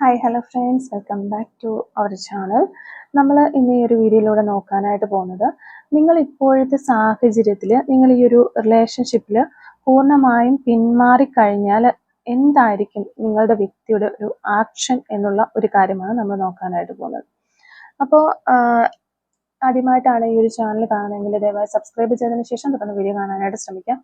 Hi hello friends, welcome back to our channel. നമ്മൾ ഇന്ന് ഈ ഒരു വീഡിയോയിലൂടെ നോക്കാനായിട്ട് പോകുന്നത്, നിങ്ങൾ ഇപ്പോഴത്തെ സാഹചര്യത്തിൽ നിങ്ങൾ ഈ ഒരു റിലേഷൻഷിപ്പിൽ പൂർണ്ണമായും പിന്മാറിക്കഴിഞ്ഞാൽ എന്തായിരിക്കും നിങ്ങളുടെ വ്യക്തിയുടെ ഒരു ആക്ഷൻ എന്നുള്ള ഒരു കാര്യമാണ് നമ്മൾ നോക്കാനായിട്ട് പോകുന്നത്. അപ്പോൾ ആദ്യമായിട്ടാണ് ഈ ഒരു ചാനൽ കാണുന്നതെങ്കിൽ ദയവായി സബ്സ്ക്രൈബ് ചെയ്തതിന് ശേഷം തുടർന്ന് വീഡിയോ കാണാനായിട്ട് ശ്രമിക്കാം.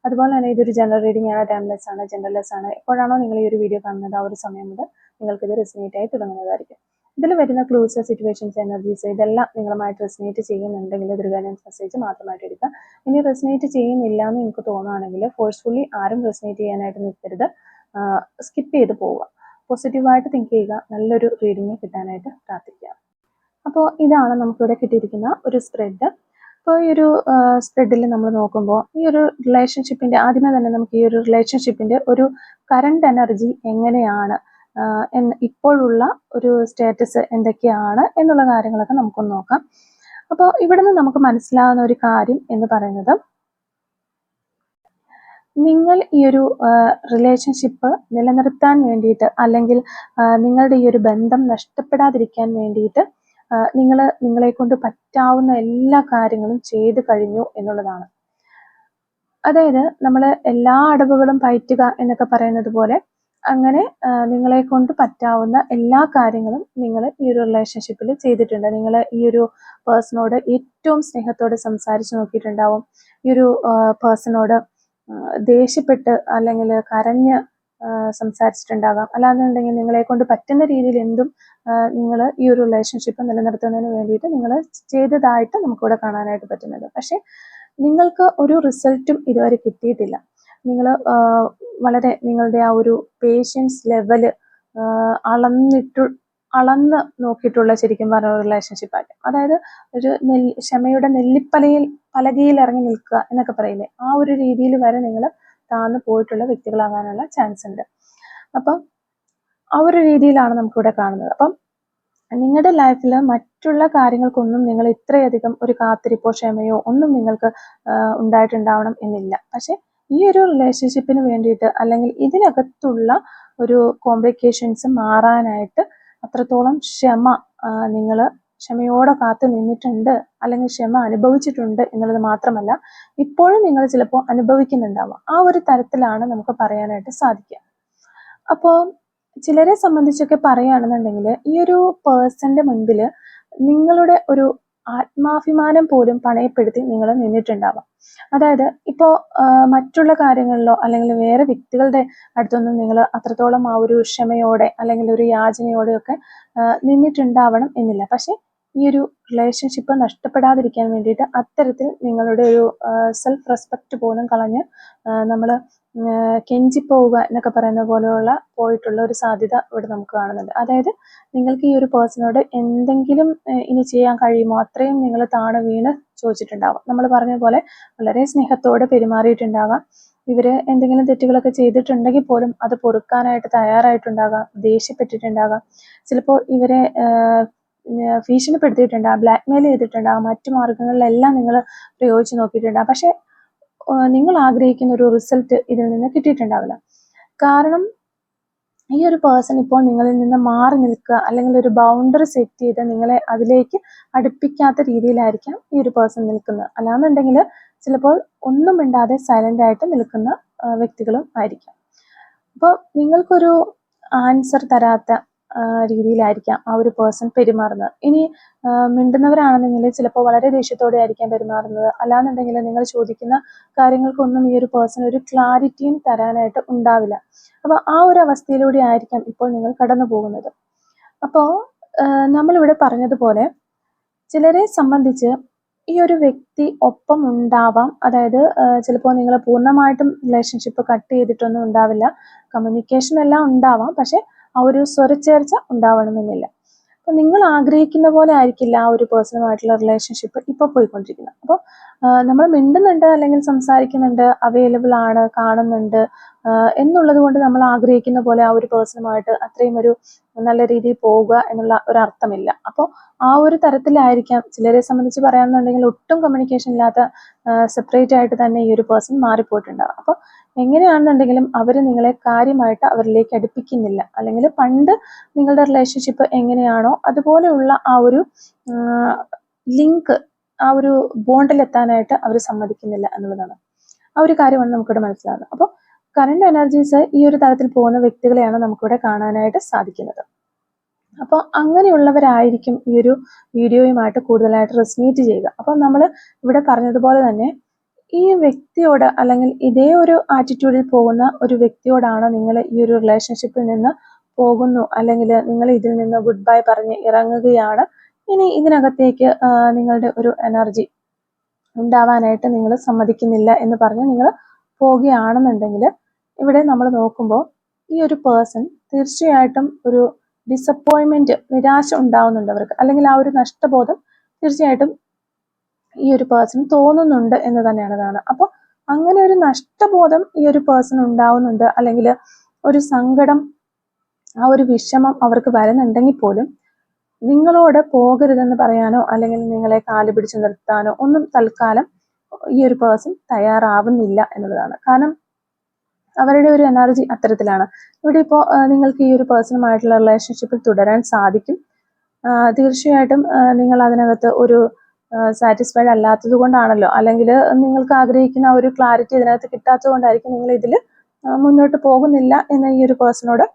അതുപോലെ തന്നെ ഇതൊരു ജനറൽ റീഡിംഗ് ആണ്, ടൈംലെസ് ആണ്, ജനറൽലെസ് ആണ്. എപ്പോഴാണോ നിങ്ങൾ ഈ ഒരു വീഡിയോ കാണുന്നത് ആ ഒരു സമയം മുതൽ നിങ്ങൾക്കിത് റെസിനേറ്റ് ആയി തുടങ്ങുന്നതായിരിക്കും. ഇതിൽ വരുന്ന ക്ലൂസ്, സിറ്റുവേഷൻസ്, എനർജീസ് ഇതെല്ലാം നിങ്ങളുമായിട്ട് റെസിനേറ്റ് ചെയ്യുന്നുണ്ടെങ്കിൽ ഇതൊരു ഗൈഡൻസ് മെസ്സേജ് മാത്രമായിട്ട് എടുക്കുക. ഇനി റെസിനേറ്റ് ചെയ്യുന്നില്ല എന്ന് നിങ്ങൾക്ക് തോന്നുകയാണെങ്കിൽ ഫോഴ്സ്ഫുള്ളി ആരും റെസിനേറ്റ് ചെയ്യാനായിട്ട് നിൽക്കരുത്, സ്കിപ്പ് ചെയ്ത് പോവുക. പോസിറ്റീവായിട്ട് തിങ്ക് ചെയ്യുക, നല്ലൊരു റീഡിങ് കിട്ടാനായിട്ട് പ്രാർത്ഥിക്കുക. അപ്പോൾ ഇതാണ് നമുക്കിവിടെ കിട്ടിയിരിക്കുന്ന ഒരു സ്പ്രെഡ്. അപ്പോൾ ഈ ഒരു സ്പ്രെഡിൽ നമ്മൾ നോക്കുമ്പോൾ ഈ ഒരു റിലേഷൻഷിപ്പിൻ്റെ ആദ്യമേ തന്നെ നമുക്ക് ഈ ഒരു റിലേഷൻഷിപ്പിൻ്റെ ഒരു കറണ്ട് എനർജി എങ്ങനെയാണ്, ഇപ്പോഴുള്ള ഒരു സ്റ്റാറ്റസ് എന്തൊക്കെയാണ് എന്നുള്ള കാര്യങ്ങളൊക്കെ നമുക്കൊന്ന് നോക്കാം. അപ്പോൾ ഇവിടുന്ന് നമുക്ക് മനസ്സിലാകുന്ന ഒരു കാര്യം എന്ന് പറയുന്നത്, നിങ്ങൾ ഈ ഒരു റിലേഷൻഷിപ്പ് നിലനിർത്താൻ വേണ്ടിയിട്ട് അല്ലെങ്കിൽ നിങ്ങളുടെ ഈ ഒരു ബന്ധം നഷ്ടപ്പെടാതിരിക്കാൻ വേണ്ടിയിട്ട് നിങ്ങളെ കൊണ്ട് പറ്റാവുന്ന എല്ലാ കാര്യങ്ങളും ചെയ്തു കഴിഞ്ഞു എന്നുള്ളതാണ്. അതായത് നമ്മൾ എല്ലാ അടവുകളും പയറ്റുക എന്നൊക്കെ പറയുന്നത് പോലെ അങ്ങനെ നിങ്ങളെ കൊണ്ട് പറ്റാവുന്ന എല്ലാ കാര്യങ്ങളും നിങ്ങൾ ഈ ഒരു റിലേഷൻഷിപ്പിൽ ചെയ്തിട്ടുണ്ട്. നിങ്ങൾ ഈ ഒരു പേഴ്സണോട് ഏറ്റവും സ്നേഹത്തോടെ സംസാരിച്ച് നോക്കിയിട്ടുണ്ടാവും. ഈ ഒരു പേഴ്സണോട് ദേഷ്യപ്പെട്ട് അല്ലെങ്കിൽ കരഞ്ഞ് സംസാരിച്ചിട്ടുണ്ടാകാം. അല്ലാന്നുണ്ടെങ്കിൽ നിങ്ങളെ കൊണ്ട് പറ്റുന്ന രീതിയിൽ എന്തും നിങ്ങൾ ഈ ഒരു റിലേഷൻഷിപ്പ് നിലനിർത്തുന്നതിന് വേണ്ടിയിട്ട് നിങ്ങൾ ചെയ്തതായിട്ട് നമുക്കിവിടെ കാണാനായിട്ട് പറ്റുന്നത്. പക്ഷെ നിങ്ങൾക്ക് ഒരു റിസൾട്ടും ഇതുവരെ കിട്ടിയിട്ടില്ല. നിങ്ങൾ വളരെ നിങ്ങളുടെ ആ ഒരു പേഷ്യൻസ് ലെവല് അളന്ന് നോക്കിയിട്ടുള്ള ശരിക്കും പറഞ്ഞ റിലേഷൻഷിപ്പായിട്ട്, അതായത് ഒരു ക്ഷമയുടെ പലകയിൽ ഇറങ്ങി നിൽക്കുക എന്നൊക്കെ പറയില്ലേ, ആ ഒരു രീതിയിൽ വരെ നിങ്ങൾ താഴ്ന്നു പോയിട്ടുള്ള വ്യക്തികളാകാനുള്ള ചാൻസ് ഉണ്ട്. അപ്പം ആ ഒരു രീതിയിലാണ് നമുക്കിവിടെ കാണുന്നത്. അപ്പം നിങ്ങളുടെ ലൈഫിൽ മറ്റുള്ള കാര്യങ്ങൾക്കൊന്നും നിങ്ങൾ ഇത്രയധികം ഒരു കാത്തിരിപ്പോ ക്ഷമയോ ഒന്നും നിങ്ങൾക്ക് ഉണ്ടായിട്ടുണ്ടാവണം എന്നില്ല. പക്ഷെ ഈ ഒരു റിലേഷൻഷിപ്പിന് വേണ്ടിയിട്ട് അല്ലെങ്കിൽ ഇതിനകത്തുള്ള ഒരു കോംപ്ലിക്കേഷൻസ് മാറാനായിട്ട് അത്രത്തോളം നിങ്ങൾ ക്ഷമയോടെ കാത്തു നിന്നിട്ടുണ്ട് അല്ലെങ്കിൽ ക്ഷമ അനുഭവിച്ചിട്ടുണ്ട് എന്നുള്ളത് മാത്രമല്ല, ഇപ്പോഴും നിങ്ങൾ ചിലപ്പോൾ അനുഭവിക്കുന്നുണ്ടാവാം. ആ ഒരു തരത്തിലാണ് നമുക്ക് പറയാനായിട്ട് സാധിക്കുക. അപ്പോൾ ചിലരെ സംബന്ധിച്ചൊക്കെ പറയുകയാണെന്നുണ്ടെങ്കിൽ ഈ ഒരു പേഴ്സന്റെ മുൻപിൽ നിങ്ങളുടെ ഒരു ആത്മാഭിമാനം പോലും പണയപ്പെടുത്തി നിങ്ങൾ നിന്നിട്ടുണ്ടാവാം. അതായത് ഇപ്പോൾ മറ്റുള്ള കാര്യങ്ങളിലോ അല്ലെങ്കിൽ വേറെ വ്യക്തികളുടെ അടുത്തൊന്നും നിങ്ങൾ അത്രത്തോളം ആ ഒരു ക്ഷമയോടെ അല്ലെങ്കിൽ ഒരു യാചനയോടെയൊക്കെ നിന്നിട്ടുണ്ടാവണം എന്നില്ല. പക്ഷെ ഈ ഒരു റിലേഷൻഷിപ്പ് നഷ്ടപ്പെടാതിരിക്കാൻ വേണ്ടിയിട്ട് അത്തരത്തിൽ നിങ്ങളുടെ ഒരു സെൽഫ് റെസ്പെക്റ്റ് പോലും കളഞ്ഞ് നമ്മൾ കെഞ്ചിപ്പോവുക എന്നൊക്കെ പറയുന്ന പോലെയുള്ള പോയിട്ടുള്ള ഒരു സാധ്യത ഇവിടെ നമുക്ക് കാണുന്നുണ്ട്. അതായത് നിങ്ങൾക്ക് ഈ ഒരു പേഴ്സണോട് എന്തെങ്കിലും ഇനി ചെയ്യാൻ കഴിയുമോ അത്രയും നിങ്ങൾ താണു വീണ് ചോദിച്ചിട്ടുണ്ടാവാം. നമ്മൾ പറഞ്ഞ പോലെ വളരെ സ്നേഹത്തോടെ പെരുമാറിയിട്ടുണ്ടാകാം. ഇവര് എന്തെങ്കിലും തെറ്റുകളൊക്കെ ചെയ്തിട്ടുണ്ടെങ്കിൽ പോലും അത് പൊറുക്കാനായിട്ട് തയ്യാറായിട്ടുണ്ടാകാം, ദേഷ്യപ്പെട്ടിട്ടുണ്ടാകാം, ചിലപ്പോൾ ഇവരെ ഭീഷണിപ്പെടുത്തിയിട്ടുണ്ടാകും, ബ്ലാക്ക്മെയിൽ ചെയ്തിട്ടുണ്ടാകും, മറ്റു മാർഗങ്ങളിലെല്ലാം നിങ്ങൾ പ്രയോഗിച്ച് നോക്കിയിട്ടുണ്ടാകും. പക്ഷെ നിങ്ങൾ ആഗ്രഹിക്കുന്ന ഒരു റിസൾട്ട് ഇതിൽ നിന്ന് കിട്ടിയിട്ടുണ്ടാവില്ല. കാരണം ഈ ഒരു പേഴ്സൺ ഇപ്പോൾ നിങ്ങളിൽ നിന്ന് മാറി നിൽക്കുക അല്ലെങ്കിൽ ഒരു ബൗണ്ടറി സെറ്റ് ചെയ്ത് നിങ്ങളെ അതിലേക്ക് അടുപ്പിക്കാത്ത രീതിയിലായിരിക്കാം ഈ ഒരു പേഴ്സൺ നിൽക്കുന്നത്. അല്ലാന്നുണ്ടെങ്കിൽ ചിലപ്പോൾ ഒന്നും മിണ്ടാതെ സൈലന്റ് ആയിട്ട് നിൽക്കുന്ന വ്യക്തികളും ആയിരിക്കാം. അപ്പോൾ നിങ്ങൾക്കൊരു ആൻസർ തരാത്ത രീതിയിലായിരിക്കാം ആ ഒരു പേഴ്സൺ പെരുമാറുന്നത്. ഇനി മിണ്ടുന്നവരാണെന്നെങ്കിൽ ചിലപ്പോൾ വളരെ ദേഷ്യത്തോടെ ആയിരിക്കാം പെരുമാറുന്നത്. അല്ലാന്നുണ്ടെങ്കിൽ നിങ്ങൾ ചോദിക്കുന്ന കാര്യങ്ങൾക്കൊന്നും ഈ ഒരു പേഴ്സൺ ഒരു ക്ലാരിറ്റിയും തരാനായിട്ട് ഉണ്ടാവില്ല. അപ്പോൾ ആ ഒരു അവസ്ഥയിലൂടെ ആയിരിക്കാം ഇപ്പോൾ നിങ്ങൾ കടന്നു പോകുന്നത്. അപ്പോൾ നമ്മളിവിടെ പറഞ്ഞതുപോലെ ചിലരെ സംബന്ധിച്ച് ഈ ഒരു വ്യക്തി ഒപ്പം ഉണ്ടാവാം. അതായത് ചിലപ്പോൾ നിങ്ങൾ പൂർണ്ണമായിട്ടും റിലേഷൻഷിപ്പ് കട്ട് ചെയ്തിട്ടൊന്നും ഉണ്ടാവില്ല, കമ്മ്യൂണിക്കേഷൻ എല്ലാം ഉണ്ടാവാം. പക്ഷെ ആ ഒരു സ്വരച്ചേർച്ച ഉണ്ടാവണമെന്നില്ല. അപ്പം നിങ്ങൾ ആഗ്രഹിക്കുന്ന പോലെ ആയിരിക്കില്ല ആ ഒരു പേഴ്സണുമായിട്ടുള്ള റിലേഷൻഷിപ്പ് ഇപ്പോൾ പോയിക്കൊണ്ടിരിക്കുന്നത്. അപ്പോൾ നമ്മൾ മിണ്ടുന്നുണ്ട് അല്ലെങ്കിൽ സംസാരിക്കുന്നുണ്ട്, അവൈലബിൾ ആണ്, കാണുന്നുണ്ട് എന്നുള്ളത് കൊണ്ട് നമ്മൾ ആഗ്രഹിക്കുന്ന പോലെ ആ ഒരു പേഴ്സണുമായിട്ട് അത്രയും ഒരു നല്ല രീതിയിൽ പോവുക എന്നുള്ള ഒരർത്ഥമില്ല. അപ്പോൾ ആ ഒരു തരത്തിലായിരിക്കാം ചിലരെ സംബന്ധിച്ച് പറയുകയാണെന്നുണ്ടെങ്കിൽ ഒട്ടും കമ്മ്യൂണിക്കേഷൻ ഇല്ലാത്ത സെപ്പറേറ്റ് ആയിട്ട് തന്നെ ഈ ഒരു പേഴ്സൺ മാറിപ്പോയിട്ടുണ്ടാകും. അപ്പോൾ എങ്ങനെയാണെന്നുണ്ടെങ്കിലും അവർ നിങ്ങളെ കാര്യമായിട്ട് അവരിലേക്ക് അടുപ്പിക്കുന്നില്ല, അല്ലെങ്കിൽ പണ്ട് നിങ്ങളുടെ റിലേഷൻഷിപ്പ് എങ്ങനെയാണോ അതുപോലെയുള്ള ആ ഒരു ലിങ്ക്, ആ ഒരു ബോണ്ടിലെത്താനായിട്ട് അവർ സമ്മതിക്കുന്നില്ല എന്നുള്ളതാണ്. ആ ഒരു കാര്യമാണ് നമുക്കിവിടെ മനസ്സിലാകുന്നത്. അപ്പോൾ കറണ്ട് എനർജീസ് ഈ ഒരു തരത്തിൽ പോകുന്ന വ്യക്തികളെയാണ് നമുക്കിവിടെ കാണാനായിട്ട് സാധിക്കുന്നത്. അപ്പോൾ അങ്ങനെയുള്ളവരായിരിക്കും ഈ ഒരു വീഡിയോയുമായിട്ട് കൂടുതലായിട്ട് റെസനേറ്റ് ചെയ്യുക. അപ്പോൾ നമ്മൾ ഇവിടെ പറഞ്ഞതുപോലെ തന്നെ ഈ വ്യക്തിയോട്, അല്ലെങ്കിൽ ഇതേ ഒരു ആറ്റിറ്റ്യൂഡിൽ പോകുന്ന ഒരു വ്യക്തിയോടാണ് നിങ്ങൾ ഈ ഒരു റിലേഷൻഷിപ്പിൽ നിന്ന് പോകുന്നു, അല്ലെങ്കിൽ നിങ്ങൾ ഇതിൽ നിന്ന് ഗുഡ് ബൈ പറഞ്ഞ് ഇറങ്ങുകയാണ്, ഇനി ഇതിനകത്തേക്ക് നിങ്ങളുടെ ഒരു എനർജി ഉണ്ടാവാനായിട്ട് നിങ്ങൾ സമ്മതിക്കുന്നില്ല എന്ന് പറഞ്ഞ് നിങ്ങൾ പോവുകയാണെന്നുണ്ടെങ്കിൽ, ഇവിടെ നമ്മൾ നോക്കുമ്പോൾ ഈ ഒരു പേഴ്സൺ തീർച്ചയായിട്ടും ഒരു ഡിസപ്പോയിൻമെന്റ്, നിരാശ ഉണ്ടാവുന്നുണ്ട് അവർക്ക്, അല്ലെങ്കിൽ ആ ഒരു നഷ്ടബോധം തീർച്ചയായിട്ടും ഈ ഒരു പേഴ്സൺ തോന്നുന്നുണ്ട് എന്ന് തന്നെയാണ് കാണുന്നത്. അപ്പോൾ അങ്ങനെ ഒരു നഷ്ടബോധം ഈ ഒരു പേഴ്സൺ ഉണ്ടാവുന്നുണ്ട്, അല്ലെങ്കിൽ ഒരു സങ്കടം, ആ ഒരു വിഷമം അവർക്ക് വരുന്നുണ്ടെങ്കിൽ പോലും നിങ്ങളോട് പോകരുതെന്ന് പറയാനോ അല്ലെങ്കിൽ നിങ്ങളെ കാല് പിടിച്ച് നിർത്താനോ ഒന്നും തൽക്കാലം ഈ ഒരു പേഴ്സൺ തയ്യാറാവുന്നില്ല എന്നുള്ളതാണ്. കാരണം അവരുടെ ഒരു എനർജി അത്തരത്തിലാണ്. ഇവിടെ ഇപ്പോൾ നിങ്ങൾക്ക് ഈ ഒരു പേഴ്സണുമായിട്ടുള്ള റിലേഷൻഷിപ്പിൽ തുടരാൻ സാധിക്കും. തീർച്ചയായിട്ടും നിങ്ങൾ അതിനകത്ത് ഒരു സാറ്റിസ്ഫൈഡ് അല്ലാത്തത് കൊണ്ടാണല്ലോ, അല്ലെങ്കിൽ നിങ്ങൾക്ക് ആഗ്രഹിക്കുന്ന ആ ഒരു ക്ലാരിറ്റി ഇതിനകത്ത് കിട്ടാത്തത് കൊണ്ടായിരിക്കും നിങ്ങൾ ഇതിൽ മുന്നോട്ട് പോകുന്നില്ല എന്ന് ഈ ഒരു പേഴ്സണോട്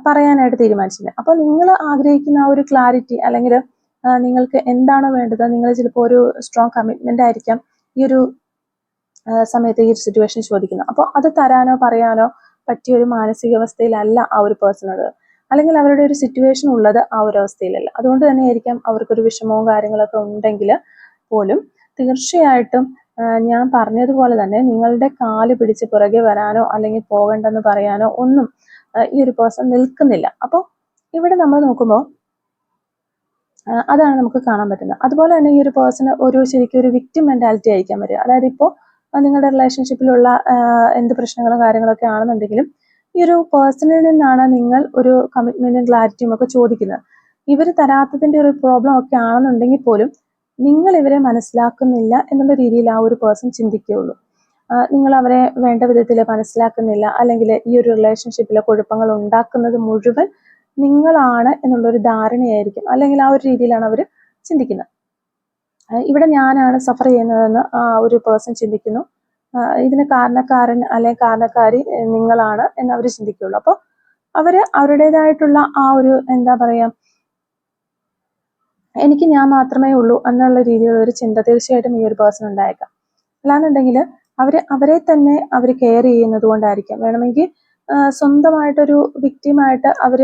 പറയാനായിട്ട് തീരുമാനിച്ചില്ല. അപ്പോൾ നിങ്ങൾ ആഗ്രഹിക്കുന്ന ആ ഒരു ക്ലാരിറ്റി, അല്ലെങ്കിൽ നിങ്ങൾക്ക് എന്താണോ വേണ്ടത്, നിങ്ങൾ ചിലപ്പോൾ ഒരു സ്ട്രോങ് കമ്മിറ്റ്മെന്റ് ആയിരിക്കാം ഈ ഒരു സമയത്ത് ഈ ഒരു സിറ്റുവേഷൻ ചോദിക്കുന്നത്. അപ്പോൾ അത് തരാനോ പറയാനോ പറ്റിയ ഒരു മാനസികാവസ്ഥയിലല്ല ആ ഒരു പേഴ്സണോട്, അല്ലെങ്കിൽ അവരുടെ ഒരു സിറ്റുവേഷൻ ഉള്ളത് ആ ഒരു അവസ്ഥയിലല്ല. അതുകൊണ്ട് തന്നെ ആയിരിക്കാം അവർക്കൊരു വിഷമവും കാര്യങ്ങളൊക്കെ ഉണ്ടെങ്കിൽ പോലും തീർച്ചയായിട്ടും ഞാൻ പറഞ്ഞതുപോലെ തന്നെ നിങ്ങളുടെ കാല് പിടിച്ച് പുറകെ വരാനോ അല്ലെങ്കിൽ പോകണ്ടെന്ന് പറയാനോ ഒന്നും ഈ ഒരു പേഴ്സൺ നിൽക്കുന്നില്ല. അപ്പോൾ ഇവിടെ നമ്മൾ നോക്കുമ്പോൾ അതാണ് നമുക്ക് കാണാൻ പറ്റുന്നത്. അതുപോലെ തന്നെ ഈ ഒരു പേഴ്സണ് ഒരു ശരിക്കും ഒരു വിക്ടിം മെന്റാലിറ്റി ആയിരിക്കാൻ വരിക. അതായത് ഇപ്പോൾ നിങ്ങളുടെ റിലേഷൻഷിപ്പിലുള്ള എന്ത് പ്രശ്നങ്ങളും കാര്യങ്ങളൊക്കെ ആണെന്നുണ്ടെങ്കിലും ഈ ഒരു പേഴ്സണിൽ നിന്നാണ് നിങ്ങൾ ഒരു കമ്മിറ്റ്മെന്റും ക്ലാരിറ്റിയും ഒക്കെ ചോദിക്കുന്നത്. ഇവർ തരാത്തതിന്റെ ഒരു പ്രോബ്ലം ഒക്കെ ആണെന്നുണ്ടെങ്കിൽ പോലും നിങ്ങൾ ഇവരെ മനസ്സിലാക്കുന്നില്ല എന്നുള്ള രീതിയിൽ ആ ഒരു പേഴ്സൺ ചിന്തിക്കുകയുള്ളൂ. നിങ്ങൾ അവരെ വേണ്ട വിധത്തിൽ മനസ്സിലാക്കുന്നില്ല, അല്ലെങ്കിൽ ഈ ഒരു റിലേഷൻഷിപ്പിലെ കുഴപ്പങ്ങൾ ഉണ്ടാക്കുന്നത് മുഴുവൻ നിങ്ങളാണ് എന്നുള്ളൊരു ധാരണയായിരിക്കും, അല്ലെങ്കിൽ ആ ഒരു രീതിയിലാണ് അവർ ചിന്തിക്കുന്നത്. ഇവിടെ ഞാനാണ് സഫർ ചെയ്യുന്നതെന്ന് ആ ഒരു പേഴ്സൺ ചിന്തിക്കുന്നു. ഇതിന് കാരണക്കാരൻ അല്ലെങ്കിൽ കാരണക്കാരി നിങ്ങളാണ് എന്ന് അവർ ചിന്തിക്കുകയുള്ളൂ. അപ്പോൾ അവര് അവരുടേതായിട്ടുള്ള ആ ഒരു എന്താ പറയാ, എനിക്ക് ഞാൻ മാത്രമേ ഉള്ളൂ എന്നുള്ള രീതിയിലുള്ള ഒരു ചിന്ത തീർച്ചയായിട്ടും ഈ ഒരു പേഴ്സൺ ഉണ്ടായേക്കാം. അല്ലാന്നുണ്ടെങ്കിൽ അവരെ തന്നെ അവർ കെയർ ചെയ്യുന്നത് കൊണ്ടായിരിക്കാം, വേണമെങ്കിൽ സ്വന്തമായിട്ടൊരു വിക്ടിമായിട്ട് അവർ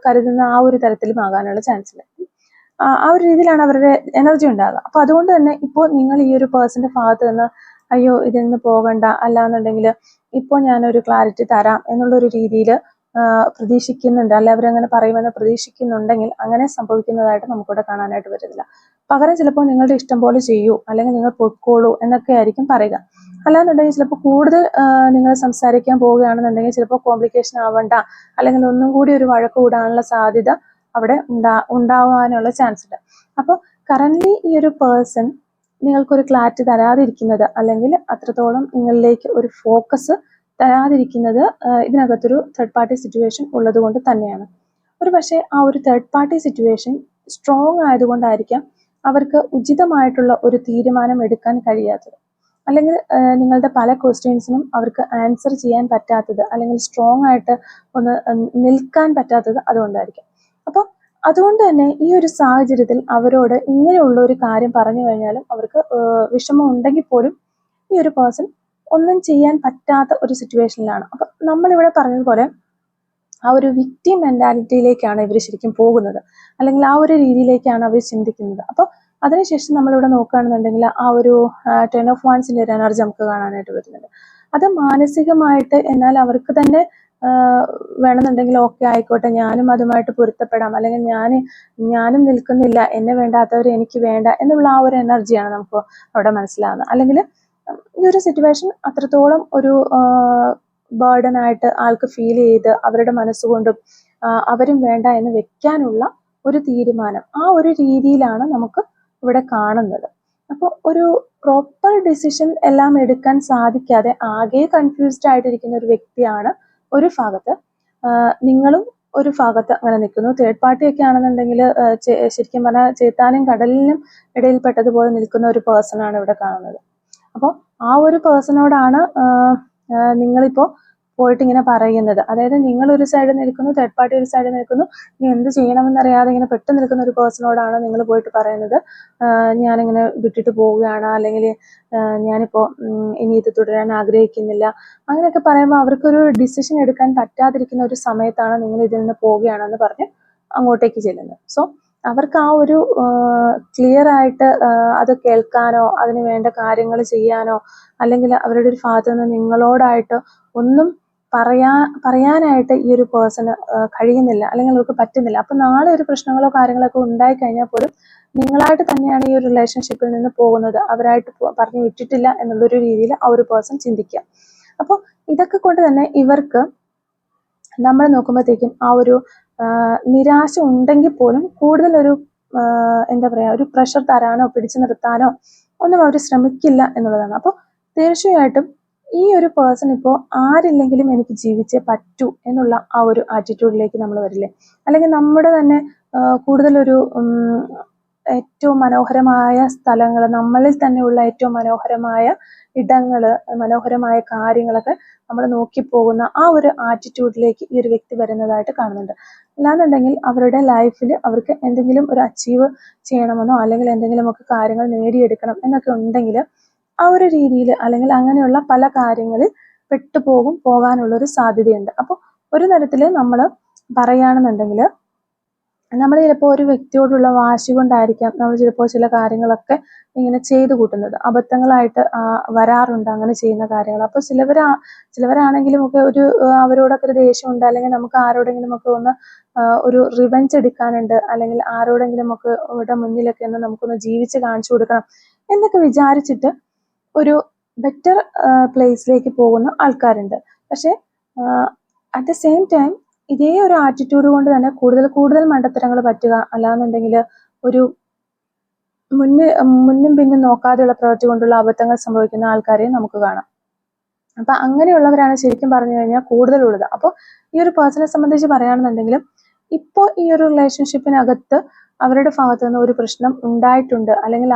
കരുതുന്ന ആ ഒരു തരത്തിലും ആകാനുള്ള ചാൻസ് ഉണ്ട്. ആ ഒരു രീതിയിലാണ് അവരുടെ എനർജി ഉണ്ടാകുക. അപ്പൊ അതുകൊണ്ട് തന്നെ ഇപ്പോൾ നിങ്ങൾ ഈ ഒരു പേഴ്സന്റെ ഭാഗത്ത് നിന്ന് അയ്യോ ഇതിൽ നിന്ന് പോകണ്ട, അല്ലാന്നുണ്ടെങ്കിൽ ഇപ്പോൾ ഞാനൊരു ക്ലാരിറ്റി തരാം എന്നുള്ളൊരു രീതിയിൽ പ്രതീക്ഷിക്കുന്നുണ്ട്, അല്ലെ അവരങ്ങനെ പറയുമെന്ന് പ്രതീക്ഷിക്കുന്നുണ്ടെങ്കിൽ അങ്ങനെ സംഭവിക്കുന്നതായിട്ട് നമുക്കിവിടെ കാണാനായിട്ട് പറ്റത്തില്ല. പകരം ചിലപ്പോൾ നിങ്ങളുടെ ഇഷ്ടം പോലെ ചെയ്യൂ, അല്ലെങ്കിൽ നിങ്ങൾ പൊയ്ക്കോളൂ എന്നൊക്കെ ആയിരിക്കും പറയുക. അല്ലാന്നുണ്ടെങ്കിൽ ചിലപ്പോൾ കൂടുതൽ നിങ്ങൾ സംസാരിക്കാൻ പോവുകയാണെന്നുണ്ടെങ്കിൽ ചിലപ്പോൾ കോംപ്ലിക്കേഷൻ ആവണ്ട, അല്ലെങ്കിൽ ഒന്നും കൂടി ഒരു വഴക്ക് കൂടാനുള്ള സാധ്യത അവിടെ ഉണ്ടാവാനുള്ള ചാൻസ് ഉണ്ട്. അപ്പോൾ കറന്റ്ലി ഈ ഒരു പേഴ്സൺ നിങ്ങൾക്കൊരു ക്ലാരിറ്റി തരാതിരിക്കുന്നത്, അല്ലെങ്കിൽ അത്രത്തോളം നിങ്ങളിലേക്ക് ഒരു ഫോക്കസ് തരാതിരിക്കുന്നത് ഇതിനകത്തൊരു തേർഡ് പാർട്ടി സിറ്റുവേഷൻ ഉള്ളത് കൊണ്ട് തന്നെയാണ്. ഒരു പക്ഷേ ആ ഒരു തേർഡ് പാർട്ടി സിറ്റുവേഷൻ സ്ട്രോങ് ആയതുകൊണ്ടായിരിക്കാം അവർക്ക് ഉചിതമായിട്ടുള്ള ഒരു തീരുമാനം എടുക്കാൻ കഴിയാത്തത്, അല്ലെങ്കിൽ നിങ്ങളുടെ പല ക്വസ്റ്റ്യൻസിനും അവർക്ക് ആൻസർ ചെയ്യാൻ പറ്റാത്തത്, അല്ലെങ്കിൽ സ്ട്രോങ് ആയിട്ട് ഒന്ന് നിൽക്കാൻ പറ്റാത്തത് അതുകൊണ്ടായിരിക്കും. അപ്പോൾ അതുകൊണ്ട് തന്നെ ഈ ഒരു സാഹചര്യത്തിൽ അവരോട് ഇങ്ങനെയുള്ള ഒരു കാര്യം പറഞ്ഞു കഴിഞ്ഞാലും അവർക്ക് വിഷമം ഉണ്ടെങ്കിൽ പോലും ഈ ഒരു പേഴ്സൺ ഒന്നും ചെയ്യാൻ പറ്റാത്ത ഒരു സിറ്റുവേഷനിലാണ്. അപ്പൊ നമ്മളിവിടെ പറഞ്ഞതുപോലെ ആ ഒരു വിക്ടിം മെന്റാലിറ്റിയിലേക്കാണ് ഇവർ ശരിക്കും പോകുന്നത്, അല്ലെങ്കിൽ ആ ഒരു രീതിയിലേക്കാണ് അവർ ചിന്തിക്കുന്നത്. അപ്പോൾ അതിനുശേഷം നമ്മളിവിടെ നോക്കുകയാണെന്നുണ്ടെങ്കിൽ ആ ഒരു 10 of Wands-ന്റെ ഒരു എനർജി നമുക്ക് കാണാനായിട്ട് വരുന്നുണ്ട്. അത് മാനസികമായിട്ട്, എന്നാൽ അവർക്ക് തന്നെ വേണമെന്നുണ്ടെങ്കിൽ ഓക്കെ ആയിക്കോട്ടെ, ഞാനും അതുമായിട്ട് പൊരുത്തപ്പെടാം, അല്ലെങ്കിൽ ഞാനും നിൽക്കുന്നില്ല, എന്നെ വേണ്ടാത്തവർ എനിക്ക് വേണ്ട എന്നുള്ള ആ ഒരു എനർജിയാണ് നമുക്ക് അവിടെ മനസ്സിലാകുന്നത്. അല്ലെങ്കിൽ ഈ ഒരു സിറ്റുവേഷൻ അത്രത്തോളം ഒരു ബേർഡൻ ആയിട്ട് ആൾക്ക് ഫീൽ ചെയ്ത് അവരുടെ മനസ്സുകൊണ്ടും അവരും വേണ്ട എന്ന് വെക്കാനുള്ള ഒരു തീരുമാനം, ആ ഒരു രീതിയിലാണ് നമുക്ക് ഇവിടെ കാണുന്നത്. അപ്പോൾ ഒരു പ്രോപ്പർ ഡിസിഷൻ എല്ലാം എടുക്കാൻ സാധിക്കാതെ ആകെ കൺഫ്യൂസ്ഡ് ആയിട്ടിരിക്കുന്ന ഒരു വ്യക്തിയാണ് ഒരു ഭാഗത്ത്. നിങ്ങളും ഒരു ഭാഗത്ത് അങ്ങനെ നിൽക്കുന്നു. തേർഡ് പാർട്ടിയൊക്കെ ആണെന്നുണ്ടെങ്കിൽ ശരിക്കും പറഞ്ഞാൽ ചേത്താനും കടലിനും ഇടയിൽപ്പെട്ടതുപോലെ നിൽക്കുന്ന ഒരു പേഴ്സൺ ആണ് ഇവിടെ കാണുന്നത്. അപ്പോൾ ആ ഒരു പേഴ്സണോടാണ് നിങ്ങളിപ്പോൾ പോയിട്ട് ഇങ്ങനെ പറയുന്നത്. അതായത് നിങ്ങൾ ഒരു സൈഡിൽ നിൽക്കുന്നു, തേർഡ് പാർട്ടി ഒരു സൈഡിൽ നിൽക്കുന്നു. ഇനി എന്ത് ചെയ്യണമെന്നറിയാതെ ഇങ്ങനെ പെട്ടു നിൽക്കുന്ന ഒരു പേഴ്സണോടാണ് നിങ്ങൾ പോയിട്ട് പറയുന്നത് ഞാനിങ്ങനെ വിട്ടിട്ട് പോവുകയാണ്, അല്ലെങ്കിൽ ഞാനിപ്പോൾ ഇനി ഇത് തുടരാൻ ആഗ്രഹിക്കുന്നില്ല. അങ്ങനെയൊക്കെ പറയുമ്പോൾ അവർക്കൊരു ഡിസിഷൻ എടുക്കാൻ പറ്റാതിരിക്കുന്ന ഒരു സമയത്താണ് നിങ്ങൾ ഇതിൽ നിന്ന് പോവുകയാണെന്ന് പറഞ്ഞ് അങ്ങോട്ടേക്ക് ചെല്ലുന്നത്. സോ അവർക്ക് ആ ഒരു ക്ലിയർ ആയിട്ട് അത് കേൾക്കാനോ അതിന് വേണ്ട കാര്യങ്ങൾ ചെയ്യാനോ അല്ലെങ്കിൽ അവരുടെ ഒരു ഭാഗത്ത് നിന്ന് നിങ്ങളോടായിട്ട് ഒന്നും പറയാനായിട്ട് ഈ ഒരു പേഴ്സണ് കഴിയുന്നില്ല, അല്ലെങ്കിൽ അവർക്ക് പറ്റുന്നില്ല. അപ്പൊ നാളെ ഒരു പ്രശ്നങ്ങളോ കാര്യങ്ങളൊക്കെ ഉണ്ടായി കഴിഞ്ഞാൽ പോലും നിങ്ങളായിട്ട് തന്നെയാണ് ഈ ഒരു റിലേഷൻഷിപ്പിൽ നിന്ന് പോകുന്നത്, അവരായിട്ട് പറഞ്ഞു വിട്ടിട്ടില്ല എന്നുള്ളൊരു രീതിയിൽ ആ ഒരു പേഴ്സൺ ചിന്തിക്കുക. അപ്പോൾ ഇതൊക്കെ കൊണ്ട് തന്നെ ഇവർക്ക് നമ്മൾ നോക്കുമ്പോഴത്തേക്കും ആ ഒരു നിരാശ ഉണ്ടെങ്കിൽ പോലും കൂടുതലൊരു എന്താ പറയുക, ഒരു പ്രഷർ തരാനോ പിടിച്ചു നിർത്താനോ ഒന്നും അവർ ശ്രമിക്കില്ല എന്നുള്ളതാണ്. അപ്പോൾ തീർച്ചയായിട്ടും ഈ ഒരു പേഴ്സൺ ഇപ്പോൾ ആരില്ലെങ്കിലും എനിക്ക് ജീവിച്ചേ പറ്റൂ എന്നുള്ള ആ ഒരു ആറ്റിറ്റ്യൂഡിലേക്ക് നമ്മൾ വരില്ലേ, അല്ലെങ്കിൽ നമ്മുടെ തന്നെ കൂടുതലൊരു ഏറ്റവും മനോഹരമായ സ്ഥലങ്ങൾ, നമ്മളിൽ തന്നെയുള്ള ഏറ്റവും മനോഹരമായ ഇടങ്ങൾ, മനോഹരമായ കാര്യങ്ങളൊക്കെ നമ്മൾ നോക്കിപ്പോകുന്ന ആ ഒരു ആറ്റിറ്റ്യൂഡിലേക്ക് ഈ ഒരു വ്യക്തി വരുന്നതായിട്ട് കാണുന്നുണ്ട്. അല്ലാന്നുണ്ടെങ്കിൽ അവരുടെ ലൈഫിൽ അവർക്ക് എന്തെങ്കിലും ഒരു അച്ചീവ് ചെയ്യണമെന്നോ അല്ലെങ്കിൽ എന്തെങ്കിലുമൊക്കെ കാര്യങ്ങൾ നേടിയെടുക്കണം എന്നൊക്കെ ഉണ്ടെങ്കിൽ ആ ഒരു രീതിയിൽ അല്ലെങ്കിൽ അങ്ങനെയുള്ള പല കാര്യങ്ങളിൽ പോകാനുള്ളൊരു സാധ്യതയുണ്ട്. അപ്പോൾ ഒരു തരത്തിൽ നമ്മൾ പറയുകയാണെന്നുണ്ടെങ്കിൽ നമ്മൾ ചിലപ്പോൾ ഒരു വ്യക്തിയോടുള്ള വാശി കൊണ്ടായിരിക്കാം നമ്മൾ ചിലപ്പോൾ ചില കാര്യങ്ങളൊക്കെ ഇങ്ങനെ ചെയ്തു കൂട്ടുന്നത്, അബദ്ധങ്ങളായിട്ട് വരാറുണ്ട് അങ്ങനെ ചെയ്യുന്ന കാര്യങ്ങൾ. അപ്പോൾ ചിലവരാണെങ്കിലും ഒക്കെ ഒരു അവരോടൊക്കെ ഒരു ദേഷ്യമുണ്ട്, അല്ലെങ്കിൽ നമുക്ക് ആരോടെങ്കിലും ഒക്കെ ഒന്ന് ഒരു റിവെഞ്ച് എടുക്കാനുണ്ട്, അല്ലെങ്കിൽ ആരോടെങ്കിലും ഒക്കെ ഇവിടെ മുന്നിലൊക്കെ ഒന്ന് നമുക്കൊന്ന് ജീവിച്ച് കാണിച്ചു കൊടുക്കണം എന്നൊക്കെ വിചാരിച്ചിട്ട് ഒരു ബെറ്റർ പ്ലേസിലേക്ക് പോകുന്ന ആൾക്കാരുണ്ട്. പക്ഷെ അറ്റ് ദ സെയിം ടൈം ഇതേ ഒരു ആറ്റിറ്റ്യൂഡ് കൊണ്ട് തന്നെ കൂടുതൽ മണ്ടത്തരങ്ങൾ പറ്റുക, അല്ലാന്നുണ്ടെങ്കിൽ ഒരു മുന്നും പിന്നും നോക്കാതെയുള്ള പ്രവൃത്തി കൊണ്ടുള്ള അബദ്ധങ്ങൾ സംഭവിക്കുന്ന ആൾക്കാരെയും നമുക്ക് കാണാം. അപ്പൊ അങ്ങനെയുള്ളവരാണ് ശരിക്കും പറഞ്ഞു കഴിഞ്ഞാൽ കൂടുതലുള്ളത്. അപ്പോൾ ഈ ഒരു പേഴ്സണെ സംബന്ധിച്ച് പറയുകയാണെന്നുണ്ടെങ്കിലും ഇപ്പോൾ ഈ ഒരു റിലേഷൻഷിപ്പിനകത്ത് അവരുടെ ഭാഗത്തു നിന്ന് ഒരു പ്രശ്നം ഉണ്ടായിട്ടുണ്ട്, അല്ലെങ്കിൽ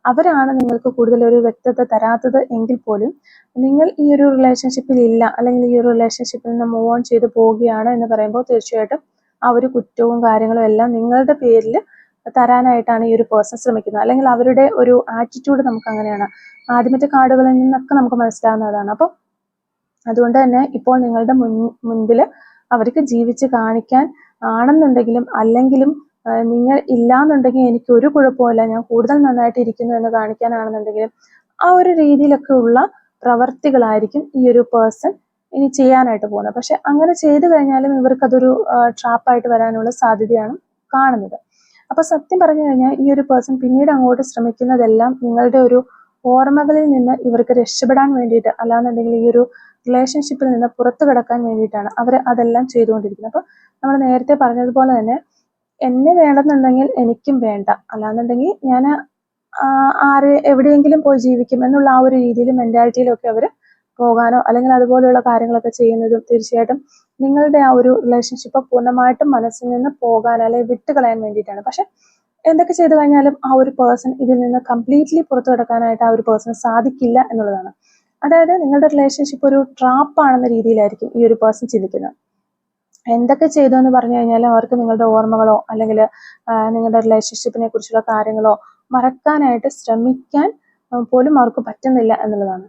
അവരാണ് നിങ്ങൾക്ക് കൂടുതൽ ഒരു വ്യക്തത തരാത്തത് എങ്കിൽ പോലും നിങ്ങൾ ഈ ഒരു റിലേഷൻഷിപ്പിൽ ഇല്ല, അല്ലെങ്കിൽ ഈ ഒരു റിലേഷൻഷിപ്പിൽ നിന്ന് മൂവ് ഓൺ ചെയ്ത് പോവുകയാണ് എന്ന് പറയുമ്പോൾ തീർച്ചയായിട്ടും ആ ഒരു കുറ്റവും കാര്യങ്ങളും എല്ലാം നിങ്ങളുടെ പേരിൽ തരാനായിട്ടാണ് ഈ ഒരു പേഴ്സൺ ശ്രമിക്കുന്നത്, അല്ലെങ്കിൽ അവരുടെ ഒരു ആറ്റിറ്റ്യൂഡ് നമുക്ക് അങ്ങനെയാണ് ആദ്യമത്തെ കാർഡുകളിൽ നിന്നൊക്കെ നമുക്ക് മനസ്സിലാവുന്നതാണ്. അപ്പോൾ അതുകൊണ്ട് തന്നെ ഇപ്പോൾ നിങ്ങളുടെ മുൻപിൽ അവർക്ക് ജീവിച്ച് കാണിക്കാൻ ആണെന്നുണ്ടെങ്കിലും അല്ലെങ്കിലും നിങ്ങൾ ഇല്ലാന്നുണ്ടെങ്കിൽ എനിക്ക് ഒരു കുഴപ്പമില്ല, ഞാൻ കൂടുതൽ നന്നായിട്ട് ഇരിക്കുന്നു എന്ന് കാണിക്കാനാണെന്നുണ്ടെങ്കിലും ആ ഒരു രീതിയിലൊക്കെ ഉള്ള പ്രവർത്തികളായിരിക്കും ഈ ഒരു പേഴ്സൺ ഇനി ചെയ്യാനായിട്ട് പോകുന്നത്. പക്ഷെ അങ്ങനെ ചെയ്തു കഴിഞ്ഞാലും ഇവർക്കതൊരു ട്രാപ്പായിട്ട് വരാനുള്ള സാധ്യതയാണ് കാണുന്നത്. അപ്പൊ സത്യം പറഞ്ഞു കഴിഞ്ഞാൽ ഈ ഒരു പേഴ്സൺ പിന്നീട് അങ്ങോട്ട് ശ്രമിക്കുന്നതെല്ലാം നിങ്ങളുടെ ഒരു ഓർമ്മകളിൽ നിന്ന് ഇവർക്ക് രക്ഷപ്പെടാൻ വേണ്ടിയിട്ട്, അല്ലാന്നുണ്ടെങ്കിൽ ഈ ഒരു റിലേഷൻഷിപ്പിൽ നിന്ന് പുറത്തു കിടക്കാൻ വേണ്ടിയിട്ടാണ് അവർ അതെല്ലാം ചെയ്തുകൊണ്ടിരിക്കുന്നത്. അപ്പൊ നമ്മൾ നേരത്തെ പറഞ്ഞതുപോലെ തന്നെ എന്നെ വേണമെന്നുണ്ടെങ്കിൽ എനിക്കും വേണ്ട, അല്ലാന്നുണ്ടെങ്കിൽ ഞാൻ എവിടെയെങ്കിലും പോയി ജീവിക്കും എന്നുള്ള ആ ഒരു രീതിയിൽ മെന്റാലിറ്റിയിലൊക്കെ അവർ പോകാനോ അല്ലെങ്കിൽ അതുപോലെയുള്ള കാര്യങ്ങളൊക്കെ ചെയ്യുന്നതും തീർച്ചയായിട്ടും നിങ്ങളുടെ ആ ഒരു റിലേഷൻഷിപ്പ് പൂർണ്ണമായിട്ടും മനസ്സിൽ നിന്ന് പോകാൻ അല്ലെങ്കിൽ വിട്ടുകളയാൻ വേണ്ടിയിട്ടാണ്. പക്ഷെ എന്തൊക്കെ ചെയ്തു കഴിഞ്ഞാലും ആ ഒരു പേഴ്സൺ ഇതിൽ നിന്ന് കംപ്ലീറ്റ്ലി പുറത്തു കിടക്കാനായിട്ട് ആ ഒരു പേഴ്സൺ സാധിക്കില്ല എന്നുള്ളതാണ്. അതായത് നിങ്ങളുടെ റിലേഷൻഷിപ്പ് ഒരു ട്രാപ്പാണെന്ന രീതിയിലായിരിക്കും ഈ ഒരു പേഴ്സൺ ചിന്തിക്കുന്നത്. എന്തൊക്കെ ചെയ്തു എന്ന് പറഞ്ഞു കഴിഞ്ഞാൽ അവർക്ക് നിങ്ങളുടെ ഓർമ്മകളോ അല്ലെങ്കിൽ നിങ്ങളുടെ റിലേഷൻഷിപ്പിനെ കുറിച്ചുള്ള കാര്യങ്ങളോ മറക്കാനായിട്ട് ശ്രമിക്കാൻ പോലും അവർക്ക് പറ്റുന്നില്ല എന്നുള്ളതാണ്.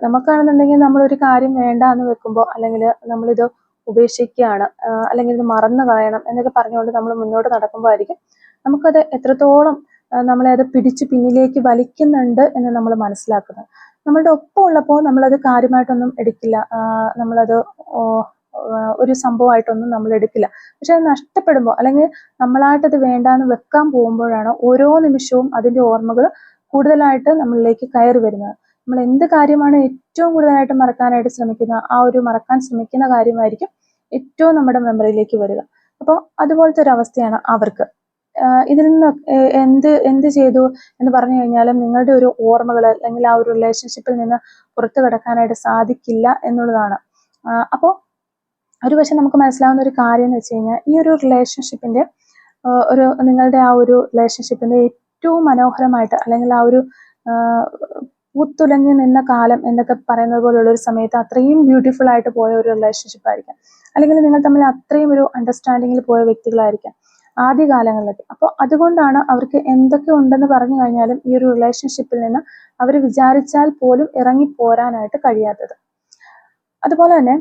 നമുക്കാണെന്നുണ്ടെങ്കിൽ നമ്മളൊരു കാര്യം വേണ്ട എന്ന് വെക്കുമ്പോൾ, അല്ലെങ്കിൽ നമ്മളിത് ഉപേക്ഷിക്കുകയാണ്, അല്ലെങ്കിൽ ഇത് മറന്നു കളയണം എന്നൊക്കെ പറഞ്ഞുകൊണ്ട് നമ്മൾ മുന്നോട്ട് നടക്കുമ്പോൾ ആയിരിക്കും നമുക്കത് എത്രത്തോളം നമ്മളെ അത് പിടിച്ച് പിന്നിലേക്ക് വലിക്കുന്നുണ്ട് എന്ന് നമ്മൾ മനസ്സിലാക്കുന്നത്. നമ്മളുടെ ഒപ്പം ഉള്ളപ്പോൾ നമ്മളത് കാര്യമായിട്ടൊന്നും എടുക്കില്ല, നമ്മളത് ഒരു സംഭവമായിട്ടൊന്നും നമ്മൾ എടുക്കില്ല. പക്ഷെ അത് നഷ്ടപ്പെടുമ്പോൾ അല്ലെങ്കിൽ നമ്മളായിട്ടത് വേണ്ടാന്ന് വെക്കാൻ പോകുമ്പോഴാണ് ഓരോ നിമിഷവും അതിന്റെ ഓർമ്മകൾ കൂടുതലായിട്ട് നമ്മളിലേക്ക് കയറി വരുന്നത്. നമ്മൾ എന്ത് കാര്യമാണ് ഏറ്റവും കൂടുതലായിട്ട് മറക്കാനായിട്ട് ശ്രമിക്കുന്ന ആ ഒരു മറക്കാൻ ശ്രമിക്കുന്ന കാര്യമായിരിക്കും ഏറ്റവും നമ്മുടെ മെമ്മറിയിലേക്ക് വരിക. അപ്പോൾ അതുപോലത്തെ ഒരു അവസ്ഥയാണ് അവർക്ക്. ഇതിൽ നിന്ന് എന്ത് ചെയ്തു എന്ന് പറഞ്ഞു കഴിഞ്ഞാലും നിങ്ങളുടെ ഒരു ഓർമ്മകൾ അല്ലെങ്കിൽ ആ ഒരു റിലേഷൻഷിപ്പിൽ നിന്ന് പുറത്തു കടക്കാനായിട്ട് സാധിക്കില്ല എന്നുള്ളതാണ്. അപ്പോൾ ഒരു പക്ഷെ നമുക്ക് മനസ്സിലാവുന്ന ഒരു കാര്യം എന്ന് വെച്ച് കഴിഞ്ഞാൽ ഈ ഒരു റിലേഷൻഷിപ്പിന്റെ നിങ്ങളുടെ ആ ഒരു റിലേഷൻഷിപ്പിന്റെ ഏറ്റവും മനോഹരമായിട്ട് അല്ലെങ്കിൽ ആ ഒരു പൂത്തുലഞ്ഞു നിന്ന കാലം എന്നൊക്കെ പറയുന്നത് പോലെയുള്ള ഒരു സമയത്ത് അത്രയും ബ്യൂട്ടിഫുൾ ആയിട്ട് പോയ ഒരു റിലേഷൻഷിപ്പ് ആയിരിക്കാം, അല്ലെങ്കിൽ നിങ്ങൾ തമ്മിൽ അത്രയും ഒരു അണ്ടർസ്റ്റാൻഡിങ്ങിൽ പോയ വ്യക്തികളായിരിക്കാം ആദ്യ കാലങ്ങളിലൊക്കെ. അപ്പോൾ അതുകൊണ്ടാണ് അവർക്ക് എന്തൊക്കെ ഉണ്ടെന്ന് പറഞ്ഞു കഴിഞ്ഞാലും ഈ ഒരു റിലേഷൻഷിപ്പിൽ നിന്ന് അവർ വിചാരിച്ചാൽ പോലും ഇറങ്ങി പോരാനായിട്ട് കഴിയാത്തത്. അതുപോലെ തന്നെ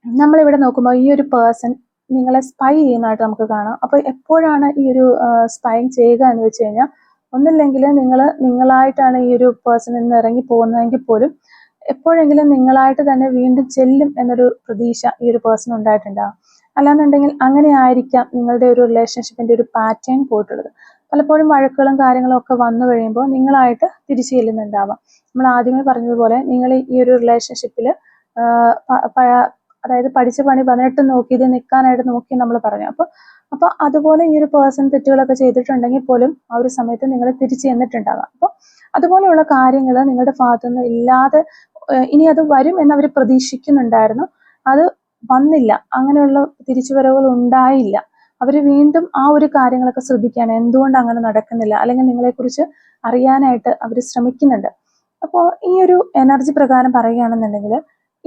നമ്മളിവിടെ നോക്കുമ്പോൾ ഈ ഒരു പേഴ്സൺ നിങ്ങളെ സ്പൈ ചെയ്യുന്നതായിട്ട് നമുക്ക് കാണാം. അപ്പോൾ എപ്പോഴാണ് ഈ ഒരു സ്പൈങ് ചെയ്യുക എന്ന് വെച്ച് കഴിഞ്ഞാൽ, ഒന്നില്ലെങ്കിൽ നിങ്ങളായിട്ടാണ് ഈ ഒരു പേഴ്സണിൽ നിന്ന് ഇറങ്ങി പോകുന്നതെങ്കിൽ പോലും എപ്പോഴെങ്കിലും നിങ്ങളായിട്ട് തന്നെ വീണ്ടും ചെല്ലും എന്നൊരു പ്രതീക്ഷ ഈ ഒരു പേഴ്സൺ ഉണ്ടായിട്ടുണ്ടാകും. അല്ലാന്നുണ്ടെങ്കിൽ അങ്ങനെ ആയിരിക്കാം നിങ്ങളുടെ ഒരു റിലേഷൻഷിപ്പിന്റെ ഒരു പാറ്റേൺ പോയിട്ടുള്ളത്. പലപ്പോഴും വഴക്കുകളും കാര്യങ്ങളും ഒക്കെ വന്നു കഴിയുമ്പോൾ നിങ്ങളായിട്ട് തിരിച്ചു ചെല്ലുന്നുണ്ടാവാം. നമ്മൾ ആദ്യമേ പറഞ്ഞതുപോലെ നിങ്ങൾ ഈ ഒരു റിലേഷൻഷിപ്പിൽ അതായത് പഠിച്ച പണി 18 നോക്കി ഇത് നിൽക്കാനായിട്ട് നോക്കി നമ്മൾ പറഞ്ഞു. അപ്പൊ അതുപോലെ ഈ ഒരു പേഴ്സൺ തെറ്റുകളൊക്കെ ചെയ്തിട്ടുണ്ടെങ്കിൽ പോലും ആ ഒരു സമയത്ത് നിങ്ങൾ തിരിച്ചു ചെന്നിട്ടുണ്ടാകാം. അപ്പോൾ അതുപോലെയുള്ള കാര്യങ്ങൾ നിങ്ങളുടെ ഭാഗത്തുനിന്ന് ഇല്ലാതെ ഇനി അത് വരും എന്നവർ പ്രതീക്ഷിക്കുന്നുണ്ടായിരുന്നു, അത് വന്നില്ല, അങ്ങനെയുള്ള തിരിച്ചുവരവുകൾ ഉണ്ടായില്ല. അവർ വീണ്ടും ആ ഒരു കാര്യങ്ങളൊക്കെ ശ്രദ്ധിക്കുകയാണ്, എന്തുകൊണ്ട് അങ്ങനെ നടക്കുന്നില്ല, അല്ലെങ്കിൽ നിങ്ങളെക്കുറിച്ച് അറിയാനായിട്ട് അവർ ശ്രമിക്കുന്നുണ്ട്. അപ്പോൾ ഈ ഒരു എനർജി പ്രകാരം പറയുകയാണെന്നുണ്ടെങ്കിൽ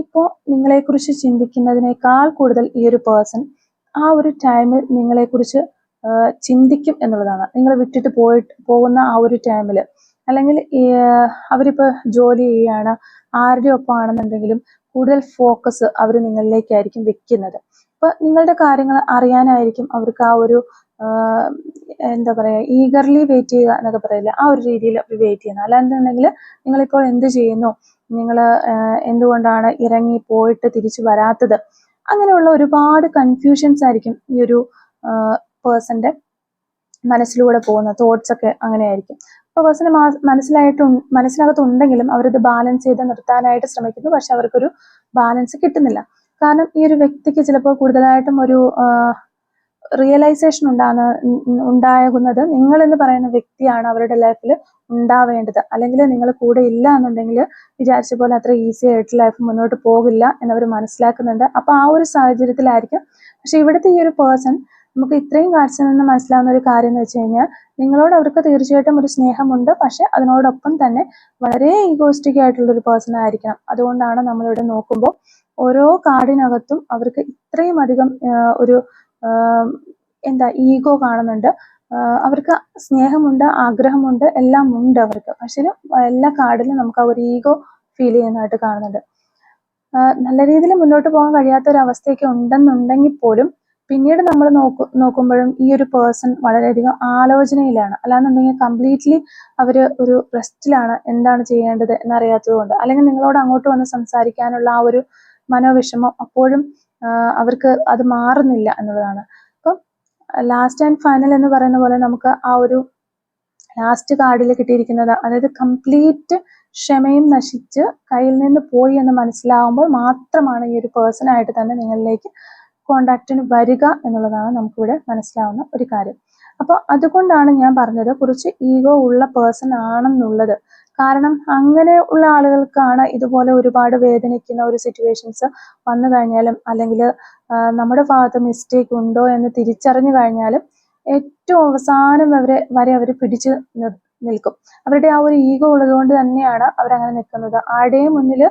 ഇപ്പോൾ നിങ്ങളെക്കുറിച്ച് ചിന്തിക്കുന്നതിനേക്കാൾ കൂടുതൽ ഈ ഒരു പേഴ്സൺ ആ ഒരു ടൈമിൽ നിങ്ങളെക്കുറിച്ച് ചിന്തിക്കും എന്നുള്ളതാണ്. നിങ്ങൾ വിട്ടിട്ട് പോകുന്ന ആ ഒരു ടൈമിൽ, അല്ലെങ്കിൽ അവരിപ്പോൾ ജോലി ചെയ്യുകയാണ്, ആരുടെ ഒപ്പം ആണെന്നുണ്ടെങ്കിലും കൂടുതൽ ഫോക്കസ് അവർ നിങ്ങളിലേക്കായിരിക്കും വെക്കുന്നത്. അപ്പൊ നിങ്ങളുടെ കാര്യങ്ങൾ അറിയാനായിരിക്കും അവർക്ക് ആ ഒരു എന്താ പറയാ ഈഗർലി വെയിറ്റ് ചെയ്യുക എന്നൊക്കെ പറയില്ല, ആ ഒരു രീതിയിൽ അവർ വെയിറ്റ് ചെയ്യുന്നത്. അല്ലാന്നുണ്ടെങ്കിൽ നിങ്ങളിപ്പോൾ എന്ത് ചെയ്യുന്നു, നിങ്ങൾ എന്തുകൊണ്ടാണ് ഇറങ്ങി പോയിട്ട് തിരിച്ചു വരാത്തത്, അങ്ങനെയുള്ള ഒരുപാട് കൺഫ്യൂഷൻസ് ആയിരിക്കും ഈ ഒരു പേഴ്സന്റെ മനസ്സിലൂടെ പോകുന്ന തോട്ട്സ് ഒക്കെ അങ്ങനെയായിരിക്കും. അപ്പോൾ പേഴ്സണ് മനസ്സിനകത്തുണ്ടെങ്കിലും അവരത് ബാലൻസ് ചെയ്ത് നിർത്താനായിട്ട് ശ്രമിക്കുന്നു, പക്ഷെ അവർക്കൊരു ബാലൻസ് കിട്ടുന്നില്ല. കാരണം ഈ ഒരു വ്യക്തിക്ക് ചിലപ്പോൾ കൂടുതലായിട്ടും ഒരു റിയലൈസേഷൻ ഉണ്ടാകുന്നത് നിങ്ങൾ എന്ന് പറയുന്ന വ്യക്തിയാണ് അവരുടെ ലൈഫിൽ ഉണ്ടാവേണ്ടത്. അല്ലെങ്കിൽ നിങ്ങൾ കൂടെ ഇല്ല എന്നുണ്ടെങ്കിൽ വിചാരിച്ച പോലെ അത്ര ഈസി ആയിട്ട് ലൈഫ് മുന്നോട്ട് പോകില്ല എന്നവർ മനസ്സിലാക്കുന്നുണ്ട്. അപ്പൊ ആ ഒരു സാഹചര്യത്തിലായിരിക്കും. പക്ഷെ ഇവിടുത്തെ ഈ ഒരു പേഴ്സൺ നമുക്ക് ഇത്രയും കാഴ്ചയിൽ നിന്ന് മനസ്സിലാവുന്ന ഒരു കാര്യം എന്ന് വെച്ച് കഴിഞ്ഞാൽ, നിങ്ങളോട് അവർക്ക് തീർച്ചയായിട്ടും ഒരു സ്നേഹമുണ്ട്, പക്ഷെ അതിനോടൊപ്പം തന്നെ വളരെ ഈഗോയിസ്റ്റിക് ആയിട്ടുള്ള ഒരു പേഴ്സൺ ആയിരിക്കണം. അതുകൊണ്ടാണ് നമ്മളിവിടെ നോക്കുമ്പോൾ ഓരോ കാർഡിനകത്തും അവർക്ക് ഇത്രയും അധികം ഒരു ഈഗോ കാണുന്നുണ്ട്. അവർക്ക് സ്നേഹമുണ്ട്, ആഗ്രഹമുണ്ട്, എല്ലാം ഉണ്ട് അവർക്ക്. പക്ഷേ എല്ലാ കാർഡിലും നമുക്ക് ആ ഒരു ഈഗോ ഫീൽ ചെയ്യുന്നതായിട്ട് കാണുന്നുണ്ട്. നല്ല രീതിയിൽ മുന്നോട്ട് പോകാൻ കഴിയാത്ത ഒരു അവസ്ഥയൊക്കെ ഉണ്ടെന്നുണ്ടെങ്കിൽ പോലും പിന്നീട് നമ്മൾ നോക്കുമ്പോഴും ഈ ഒരു പേഴ്സൺ വളരെയധികം ആലോചനയിലാണ്. അല്ലാന്നുണ്ടെങ്കിൽ കംപ്ലീറ്റ്ലി അവർ ഒരു റെസ്റ്റിലാണ്, എന്താണ് ചെയ്യേണ്ടത് എന്നറിയാത്തത് കൊണ്ട്. അല്ലെങ്കിൽ നിങ്ങളോട് അങ്ങോട്ട് വന്ന് സംസാരിക്കാനുള്ള ആ ഒരു മനോവിഷമം അപ്പോഴും അവർക്ക് അത് മാറുന്നില്ല എന്നുള്ളതാണ്. അപ്പം ലാസ്റ്റ് ആൻഡ് ഫൈനൽ എന്ന് പറയുന്ന പോലെ നമുക്ക് ആ ഒരു ലാസ്റ്റ് കാർഡിൽ കിട്ടിയിരിക്കുന്നത്, അതായത് കംപ്ലീറ്റ് ക്ഷമയും നശിച്ച് കയ്യിൽ നിന്ന് പോയി എന്ന് മനസ്സിലാവുമ്പോൾ മാത്രമാണ് ഈ ഒരു പേഴ്സണായിട്ട് തന്നെ നിങ്ങളിലേക്ക് കോണ്ടാക്റ്റിന് വരിക എന്നുള്ളതാണ് നമുക്കിവിടെ മനസ്സിലാവുന്ന ഒരു കാര്യം. അപ്പോൾ അതുകൊണ്ടാണ് ഞാൻ പറഞ്ഞത് കുറച്ച് ഈഗോ ഉള്ള പേഴ്സൺ ആണെന്നുള്ളത്. കാരണം അങ്ങനെ ഉള്ള ആളുകൾക്കാണ് ഇതുപോലെ ഒരുപാട് വേദനിക്കുന്ന ഒരു സിറ്റുവേഷൻസ് വന്നു കഴിഞ്ഞാലും, അല്ലെങ്കിൽ നമ്മുടെ ഭാഗത്ത് മിസ്റ്റേക്ക് ഉണ്ടോ എന്ന് തിരിച്ചറിഞ്ഞു കഴിഞ്ഞാലും ഏറ്റവും അവസാനം വരെ അവർ പിടിച്ചു നിൽക്കും. അവരുടെ ആ ഒരു ഈഗോ ഉള്ളത് കൊണ്ട് തന്നെയാണ് അവരങ്ങനെ നിൽക്കുന്നത്. ആരുടെയും മുന്നിൽ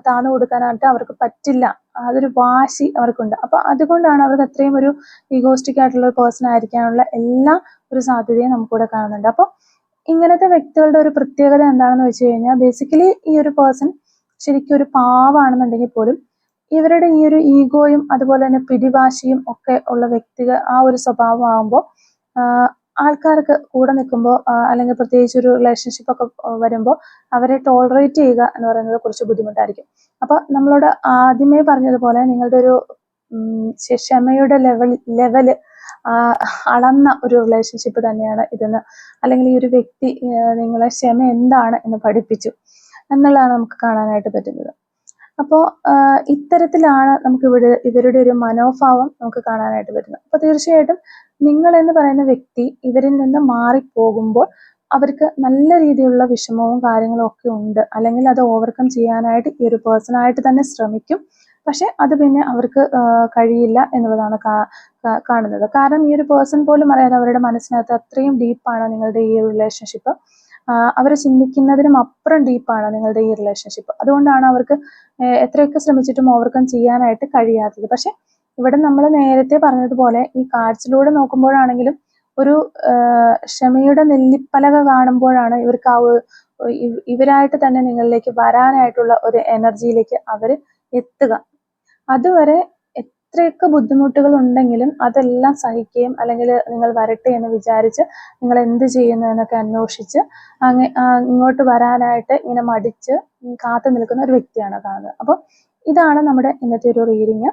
താന്നു കൊടുക്കാനായിട്ട് അവർക്ക് പറ്റില്ല, അതൊരു വാശി അവർക്കുണ്ട്. അപ്പൊ അതുകൊണ്ടാണ് അവർക്ക് അത്രയും ഒരു ഈഗോസ്റ്റിക് ആയിട്ടുള്ള ഒരു പേഴ്സൺ ആയിരിക്കാനുള്ള എല്ലാ ഒരു സാധ്യതയും നമുക്കിവിടെ കാണുന്നുണ്ട്. അപ്പോൾ ഇങ്ങനത്തെ വ്യക്തികളുടെ ഒരു പ്രത്യേകത എന്താണെന്ന് വെച്ച് കഴിഞ്ഞാൽ, ബേസിക്കലി ഈ ഒരു പേഴ്സൺ ശരിക്കും ഒരു പാവാണെന്നുണ്ടെങ്കിൽ പോലും ഇവരുടെ ഈ ഒരു ഈഗോയും അതുപോലെ തന്നെ പിടിവാശിയും ഒക്കെ ഉള്ള വ്യക്തികൾ ആ ഒരു സ്വഭാവം ആകുമ്പോൾ ആൾക്കാർക്ക് കൂടെ നിൽക്കുമ്പോൾ, അല്ലെങ്കിൽ പ്രത്യേകിച്ച് ഒരു റിലേഷൻഷിപ്പ് ഒക്കെ വരുമ്പോൾ അവരെ ടോളറേറ്റ് ചെയ്യുക എന്ന് പറയുന്നത് കുറച്ച് ബുദ്ധിമുട്ടായിരിക്കും. അപ്പൊ നമ്മളോട് ആദ്യമേ പറഞ്ഞതുപോലെ നിങ്ങളുടെ ഒരു ക്ഷമയുടെ ലെവല് അളന്ന ഒരു റിലേഷൻഷിപ്പ് തന്നെയാണ് ഇതെന്ന്, അല്ലെങ്കിൽ ഈ ഒരു വ്യക്തി നിങ്ങളെ ക്ഷമ എന്താണ് എന്ന് പഠിപ്പിച്ചു എന്നുള്ളതാണ് നമുക്ക് കാണാനായിട്ട് പറ്റുന്നത്. അപ്പോൾ ഇത്തരത്തിലാണ് നമുക്ക് ഇവരുടെ ഒരു മനോഭാവം നമുക്ക് കാണാനായിട്ട് പറ്റുന്നത്. അപ്പോൾ തീർച്ചയായിട്ടും നിങ്ങൾ എന്ന് പറയുന്ന വ്യക്തി ഇവരിൽ നിന്ന് മാറിപ്പോകുമ്പോൾ അവർക്ക് നല്ല രീതിയിലുള്ള വിഷമവും കാര്യങ്ങളും ഒക്കെ ഉണ്ട്, അല്ലെങ്കിൽ അത് ഓവർകം ചെയ്യാനായിട്ട് ഈ ഒരു പേഴ്സണായിട്ട് തന്നെ ശ്രമിക്കും. പക്ഷെ അത് പിന്നെ അവർക്ക് കഴിയില്ല എന്നുള്ളതാണ് കാണുന്നത്. കാരണം ഈ ഒരു പേഴ്സൺ പോലും അറിയാതെ അവരുടെ മനസ്സിനകത്ത് അത്രയും ഡീപ്പാണ് നിങ്ങളുടെ ഈ ഒരു റിലേഷൻഷിപ്പ്. അവർ ചിന്തിക്കുന്നതിനും അപ്പുറം ഡീപ്പാണ് നിങ്ങളുടെ ഈ റിലേഷൻഷിപ്പ്. അതുകൊണ്ടാണ് അവർക്ക് എത്രയൊക്കെ ശ്രമിച്ചിട്ടും ഓവർകം ചെയ്യാനായിട്ട് കഴിയാത്തത്. പക്ഷെ ഇവിടെ നമ്മൾ നേരത്തെ പറഞ്ഞതുപോലെ ഈ കാർഡ്സിലൂടെ നോക്കുമ്പോഴാണെങ്കിലും ഒരു ക്ഷമയുടെ നെല്ലിപ്പലക കാണുമ്പോഴാണ് ഇവർക്ക് ഇവരായിട്ട് തന്നെ നിങ്ങളിലേക്ക് വരാനായിട്ടുള്ള ഒരു എനർജിയിലേക്ക് അവർ എത്തുക. അതുവരെ എത്രയൊക്കെ ബുദ്ധിമുട്ടുകൾ ഉണ്ടെങ്കിലും അതെല്ലാം സഹിക്കുകയും, അല്ലെങ്കിൽ നിങ്ങൾ വരട്ടെ എന്ന് വിചാരിച്ച് നിങ്ങൾ എന്ത് ചെയ്യുന്നു എന്നൊക്കെ അന്വേഷിച്ച് ഇങ്ങോട്ട് വരാനായിട്ട് ഇങ്ങനെ മടിച്ച് കാത്തു നിൽക്കുന്ന ഒരു വ്യക്തിയാണ് കാണുന്നത്. അപ്പോൾ ഇതാണ് നമ്മുടെ ഇന്നത്തെ ഒരു റീഡിങ്.